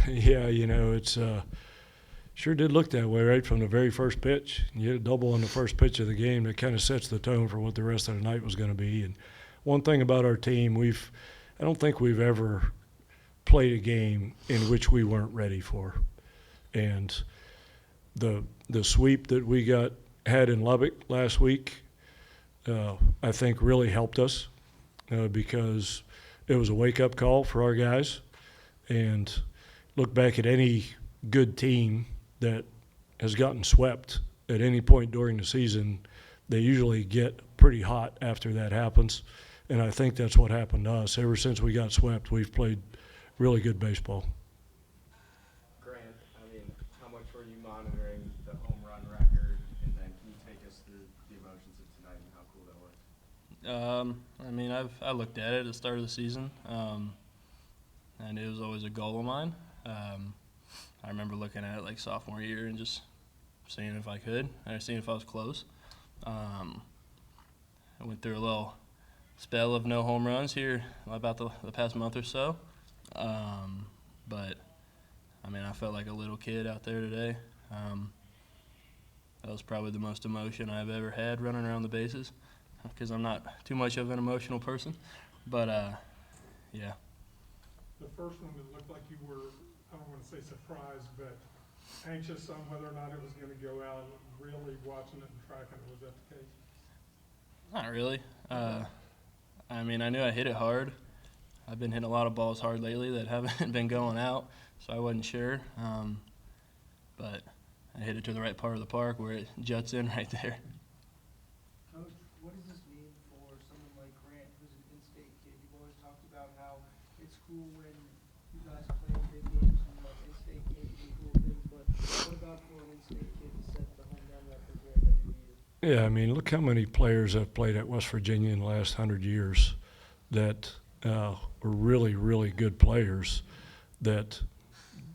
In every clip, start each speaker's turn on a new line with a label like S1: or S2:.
S1: Yeah, it's sure did look that way right from the very first pitch. You hit a double on the first pitch of the game that kind of sets the tone for what the rest of the night was going to be. And one thing about our team, I don't think we've ever played a game in which we weren't ready for. And the sweep that we had in Lubbock last week, I think really helped us because it was a wake-up call for our guys. And look back at any good team that has gotten swept at any point during the season, they usually get pretty hot after that happens. And I think that's what happened to us. Ever since we got swept, we've played really good baseball.
S2: Grant, how much were you monitoring the home run record, and then can you take us through the emotions of tonight and how cool that was?
S3: I looked at it at the start of the season, and it was always a goal of mine. I remember looking at it like sophomore year and just seeing if I could, and seeing if I was close. I went through a little spell of no home runs here about the past month or so. But I felt like a little kid out there today. That was probably the most emotion I've ever had running around the bases because I'm not too much of an emotional person. But, yeah.
S4: The first one, it looked like you were, I don't want to say surprised, but anxious on whether or not it was going to go out, really watching it and tracking it. Was that the case?
S3: Not really. I knew I hit it hard. I've been hitting a lot of balls hard lately that haven't been going out, so I wasn't sure. But I hit it to the right part of the park where it juts in right there.
S5: Coach, what does this mean for someone like Grant, who's an in-state kid? You've always talked about how it's cool when you guys play big games and in-state games do cool things, but what about for an in-state kid to set the home run record here every year?
S1: Yeah, look how many players have played at West Virginia in the last 100 years that were really, really good players that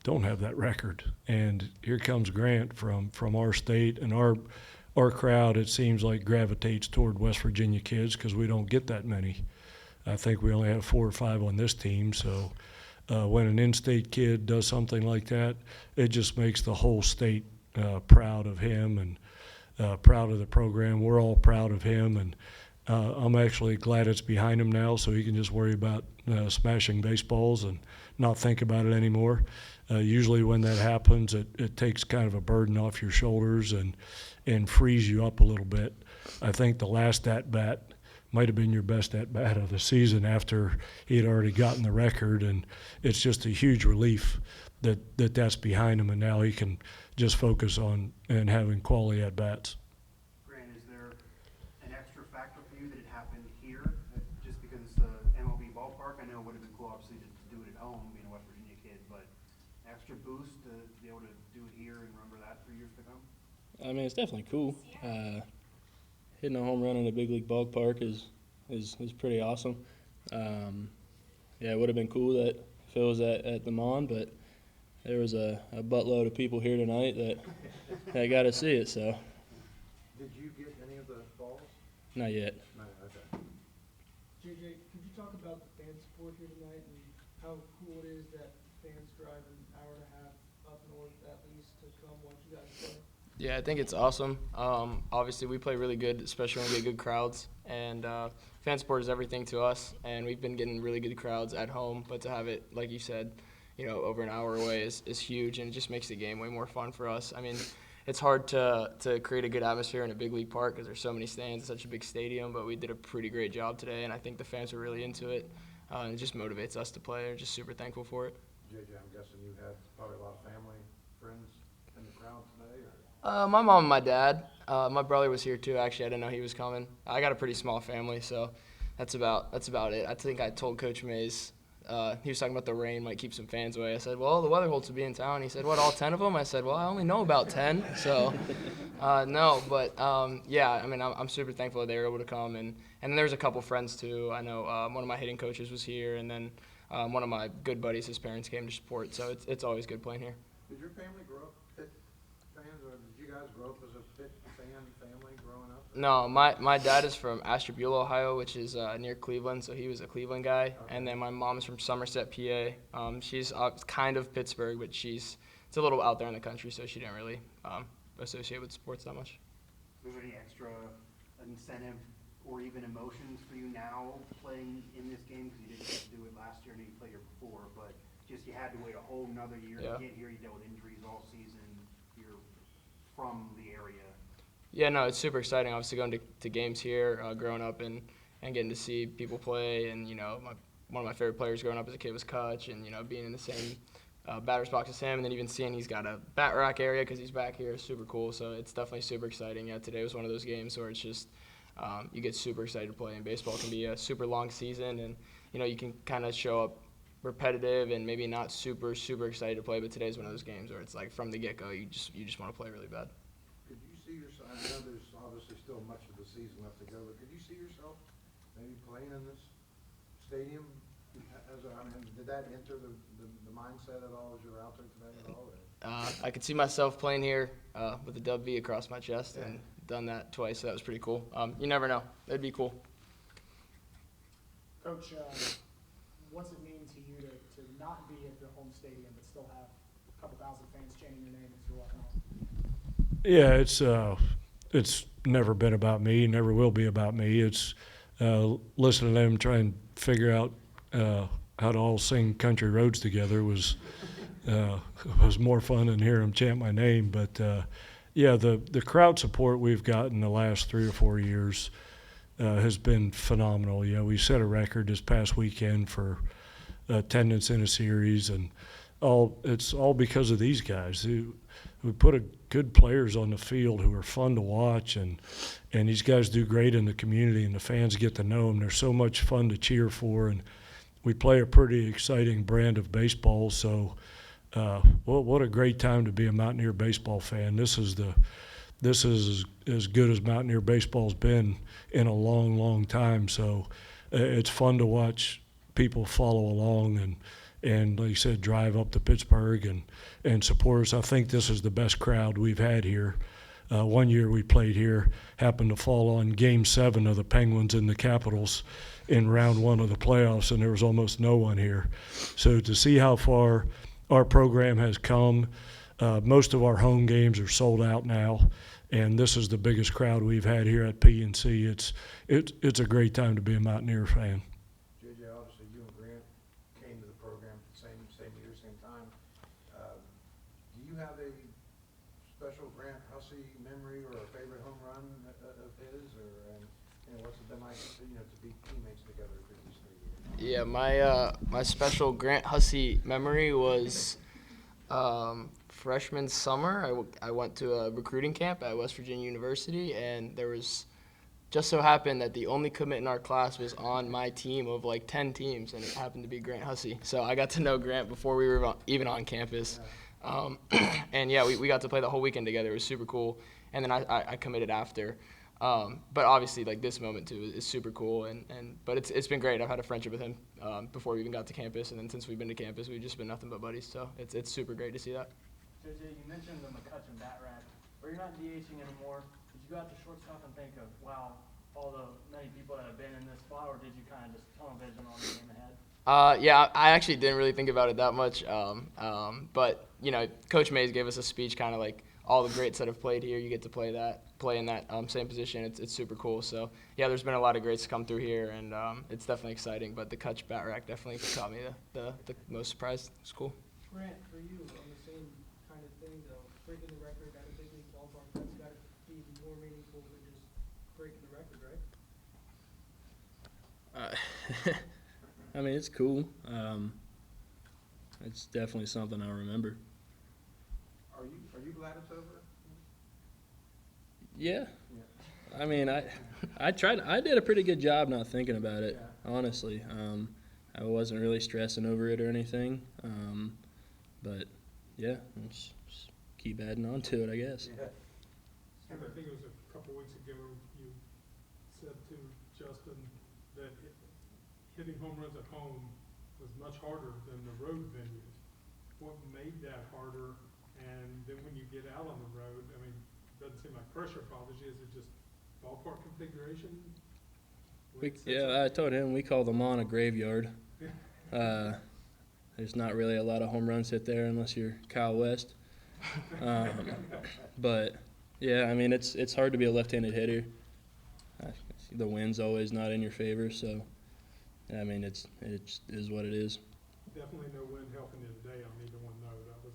S1: don't have that record. And here comes Grant from our state, and our crowd, it seems like, gravitates toward West Virginia kids because we don't get that many. I think we only have 4 or 5 on this team. So when an in-state kid does something like that, it just makes the whole state proud of him and proud of the program. We're all proud of him, and I'm actually glad it's behind him now so he can just worry about smashing baseballs and not think about it anymore. Usually when that happens, it takes kind of a burden off your shoulders and frees you up a little bit. I think the last at-bat might have been your best at-bat of the season after he had already gotten the record, and it's just a huge relief that's behind him, and now he can just focus on and having quality at-bats.
S6: Grant, is there an extra factor for you that it happened here, just because it's the MLB ballpark? I know it would have been cool, obviously, to do it at home, being a West Virginia kid, but extra boost to be able to do it here and remember that for years to come?
S3: It's definitely cool. Hitting a home run in a big league ballpark is pretty awesome. It would have been cool that if it was at the Mon, but there was a buttload of people here tonight that got to see it. So.
S7: Did you get any of the balls?
S3: Not yet.
S7: No, okay.
S5: JJ, could you talk about the fan support here tonight and how cool it is that fans drive an hour and a half up north at least to come watch you guys play?
S8: Yeah, I think it's awesome. Obviously, we play really good, especially when we get good crowds. And fan support is everything to us, and we've been getting really good crowds at home. But to have it, like you said, over an hour away is huge, and it just makes the game way more fun for us. It's hard to create a good atmosphere in a big league park because there's so many stands, it's such a big stadium, but we did a pretty great job today, and I think the fans are really into it. And it just motivates us to play. We're just super thankful for it.
S7: JJ, I'm guessing you had probably a lot of family, friends in the crowd today?
S8: My mom and my dad. My brother was here too. Actually, I didn't know he was coming. I got a pretty small family, so that's about it. I think I told Coach Mays. He was talking about the rain might keep some fans away. I said, well, the Wetherholts will be in town. He said, what, all 10 of them? I said, well, I only know about 10. So, no. But, I'm super thankful that they were able to come. And there's a couple friends too. I know one of my hitting coaches was here, and then one of my good buddies, his parents came to support. So it's always good playing here.
S7: Did your family grow up Pitt fans, or did you you guys grow up as a Pitt family growing up?
S8: No, my dad is from Ashtabula, Ohio, which is near Cleveland, so he was a Cleveland guy.
S7: Okay.
S8: And then my mom is from Somerset, PA. She's kind of Pittsburgh, but it's a little out there in the country, so she didn't really associate with sports that much.
S6: Was there any extra incentive or even emotions for you now playing in this game? Because you didn't get to do it last year and you played here before, but just you had to wait a whole nother year
S8: Yeah.
S6: to get here. You dealt with injuries all season. You're from the area.
S8: Yeah, no, it's super exciting. Obviously, going to games here, growing up and getting to see people play, and one of my favorite players growing up as a kid was Kutch, and being in the same batter's box as him, and then even seeing he's got a bat rack area because he's back here is super cool. So it's definitely super exciting. Yeah, today was one of those games where it's just you get super excited to play. And baseball can be a super long season, and you can kind of show up repetitive and maybe not super excited to play. But today's one of those games where it's like from the get-go, you just want to play really bad.
S7: Could you see yourself, I know there's obviously still much of the season left to go, but could you see yourself maybe playing in this stadium? Did that enter the mindset at all as you were out there today at all?
S8: I could see myself playing here with a Dub V across my chest, and done that twice, so that was pretty cool. You never know. That'd be cool.
S9: Coach, what's it mean to you to not be at the home stadium but still have a couple thousand fans chanting your name as you're walking off?
S1: Yeah, it's never been about me, never will be about me. It's listening to them try and figure out how to all sing country roads together was more fun than hearing them chant my name. But yeah, the crowd support we've gotten the last 3 or 4 years has been phenomenal. We set a record this past weekend for attendance in a series, and it's all because of these guys who put good players on the field who are fun to watch, and these guys do great in the community, and the fans get to know them. They're so much fun to cheer for, and we play a pretty exciting brand of baseball. So, what a great time to be a Mountaineer baseball fan. This is as good as Mountaineer baseball's been in a long time. So, it's fun to watch people follow along and like you said, drive up to Pittsburgh and support us. I think this is the best crowd we've had here. One year we played here, happened to fall on Game 7 of the Penguins and the Capitals in round 1 of the playoffs, and there was almost no one here. So to see how far our program has come, most of our home games are sold out now, and this is the biggest crowd we've had here at PNC. It's a great time to be a Mountaineer fan.
S7: JJ, obviously you and Grant came to the program at the same year, same time. Do you have a special Grant Hussey memory or a favorite home run of his, or what's it been like to be teammates together for these 3 years?
S8: Yeah, my special Grant Hussey memory was freshman summer. I went to a recruiting camp at West Virginia University, and there was just so happened that the only commit in our class was on my team of like 10 teams, and it happened to be Grant Hussey. So I got to know Grant before we were even on campus. And yeah, we got to play the whole weekend together. It was super cool. And then I committed after. But obviously, like, this moment too is super cool. But it's been great. I've had a friendship with him before we even got to campus, and then since we've been to campus, we've just been nothing but buddies. So it's super great to see that.
S2: JJ, you mentioned the McCutcheon bat rack, but you're not DHing anymore. Did you go out to shortstop and think of, wow, all the many people that have been in this spot, or did you kind of just tunnel vision on the game ahead?
S8: Yeah, I actually didn't really think about it that much. But Coach Mazey gave us a speech, kind of like all the greats that have played here. You get to play in that same position. It's super cool. So yeah, there's been a lot of greats come through here, and it's definitely exciting. But the Kutch bat rack definitely caught me the most surprised. It's cool.
S5: Grant, for you, on the same kind of thing though, breaking the record at a big league ballpark, that's got to be more meaningful than just breaking the record, right?
S3: I mean, it's cool. It's definitely something I remember.
S7: Are you glad it's over?
S3: Yeah. I mean, I tried. I did a pretty good job not thinking about it, honestly. I wasn't really stressing over it or anything. But yeah, just keep adding on to it, I guess.
S7: Yeah.
S4: And I think it was a couple weeks ago, you said to Justin that hitting home runs at home was much harder than the road venues. What made that harder? And then when you get out on the road, I mean, doesn't seem like pressure bothers you, is it just ballpark configuration?
S3: Yeah, I told him we call the lawn a graveyard. There's not really a lot of home runs hit there unless you're Kyle West. But yeah, I mean it's hard to be a left-handed hitter. The wind's always not in your favor, so I mean it is what it is.
S4: Definitely no wind helping you today on either one, no, that was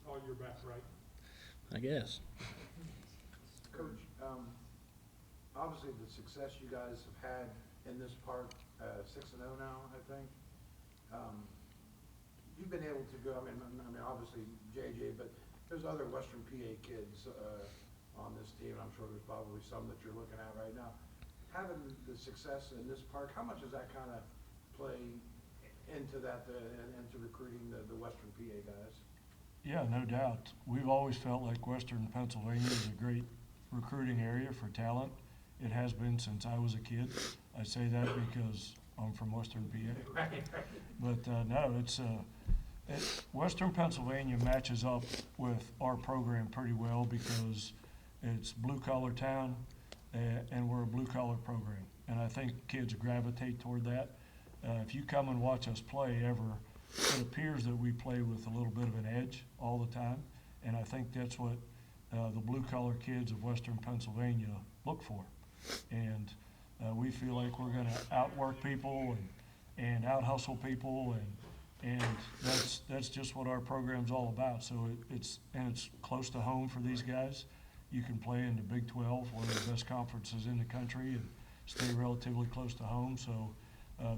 S4: all your back, right?
S3: I guess.
S7: Coach, obviously the success you guys have had in this park, 6-0 now, I think. You've been able to go, I mean, obviously JJ, but there's other Western PA kids on this team. I'm sure there's probably some that you're looking at right now. Having the success in this park, how much does that kind of play into that, into recruiting the Western PA guys?
S1: Yeah, no doubt. We've always felt like Western Pennsylvania is a great recruiting area for talent. It has been since I was a kid. I say that because I'm from Western PA. But no, Western Pennsylvania matches up with our program pretty well because it's blue-collar town and we're a blue-collar program. And I think kids gravitate toward that. If you come and watch us play ever, it appears that we play with a little bit of an edge all the time, and I think that's what the blue-collar kids of Western Pennsylvania look for. And we feel like we're going to outwork people and out-hustle people, and that's just what our program's all about. So it's close to home for these guys. You can play in the Big 12, one of the best conferences in the country, and stay relatively close to home. So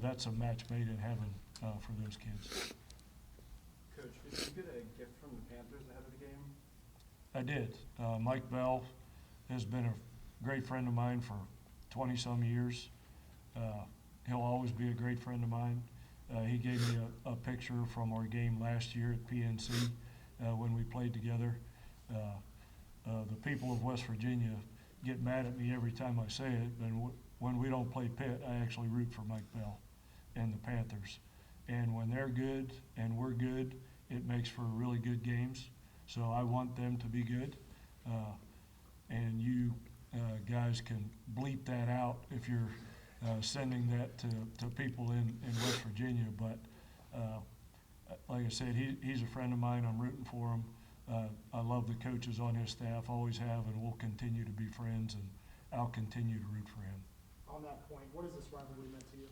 S1: that's a match made in heaven for those kids.
S6: Coach, did you get a gift from the Panthers ahead of the game?
S1: I did. Mike Bell has been a great friend of mine for 20-some years. He'll always be a great friend of mine. He gave me a picture from our game last year at PNC when we played together. The people of West Virginia get mad at me every time I say it, but when we don't play Pitt, I actually root for Mike Bell and the Panthers. And when they're good and we're good, it makes for really good games. So I want them to be good. And you guys can bleep that out if you're sending that to people in West Virginia. But like I said, he's a friend of mine. I'm rooting for him. I love the coaches on his staff, always have, and we'll continue to be friends, and I'll continue to root for him.
S9: On that point, what has this rivalry meant to you?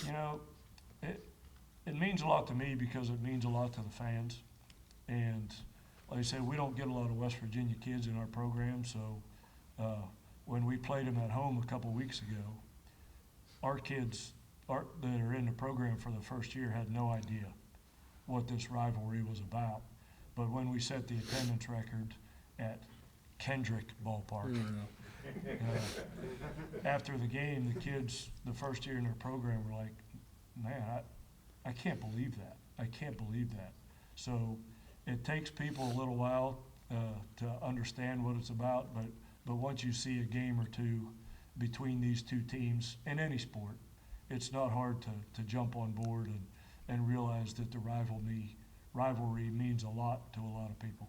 S1: You know, it means a lot to me because it means a lot to the fans. And like I said, we don't get a lot of West Virginia kids in our program, so when we played them at home a couple weeks ago, our kids that are in the program for the first year had no idea what this rivalry was about. But when we set the attendance record at Kendrick Ballpark, after the game, the kids, the first year in their program, were like, man, I can't believe that. I can't believe that. So it takes people a little while to understand what it's about, but once you see a game or two between these two teams in any sport, it's not hard to jump on board and realize that the rivalry means a lot to a lot of people.